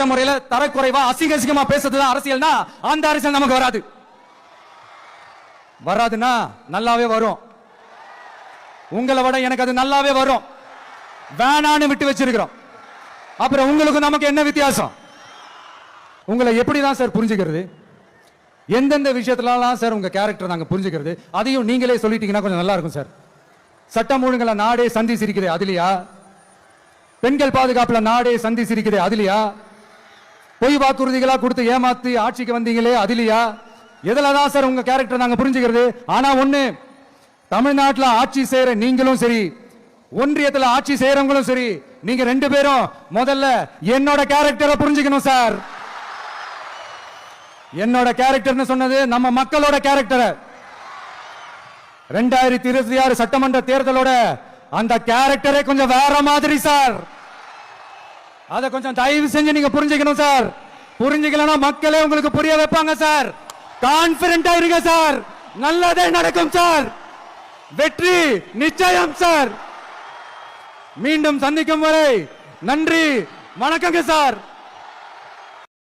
முறையில தரக்குறைவா அசிங்கமா பேசுறதுதான் அரசியல்னா அந்த அரசியல் நமக்கு வராது. வராதுன்னா நல்லாவே வரும். உங்களை விட எனக்கு அது நல்லாவே வரும். வேணான்னு விட்டு வச்சிருக்கிறோம். அப்புறம் உங்களுக்கு நமக்கு என்ன வித்தியாசம்? உங்களை எப்படிதான் சார் புரிஞ்சுக்கிறது? எந்தெந்த விஷயத்துலலாம் சார் உங்க கேரக்டர் நாங்க புரிஞ்சுக்கிறது? அதையும் நீங்களே சொல்லிட்டீங்கன்னா கொஞ்சம் நல்லா இருக்கும் சார். சட்டம் ஒழுங்குல நாடே சந்தி சிரிக்குது அதுலயா? பெண்கள் பாதுகாப்புல நாடே சந்தி சிரிக்குது அதுலயா? பொய் வாக்குறுதிகளா கொடுத்து ஏமாத்தி ஆட்சிக்கு வந்தீங்களே அதுலயா? எதுலதான் சார் உங்க கேரக்டர் நாங்க புரிஞ்சுக்கிறது? ஆனா ஒண்ணு, தமிழ்நாட்டில் ஆட்சி செய்யற நீங்களும் சரி, ஒன்றியத்தில் ஆட்சி செய்யறவங்களும் சரி, நீங்க ரெண்டு பேரும் முதல்ல என்னோட கேரக்டரை புரிஞ்சுக்கணும் சார். என்னோட கேரக்டர்னு சொன்னது நம்ம மக்களோட கேரக்டர். 2026 சட்டமன்ற தேர்தலோட அந்த கேரக்டரே கொஞ்சம் வேற மாதிரி சார். அதை கொஞ்சம் தயவு செஞ்சு நீங்க புரிஞ்சுக்கணும் சார். புரிஞ்சுக்கலன்னா மக்களே உங்களுக்கு புரிய வைப்பாங்க சார். கான்பிடென்டா இருங்க சார். நல்லதே நடக்கும் சார். வெற்றி நிச்சயம் சார். மீண்டும் சந்திக்கும் வரை நன்றி, வணக்கங்க சார்.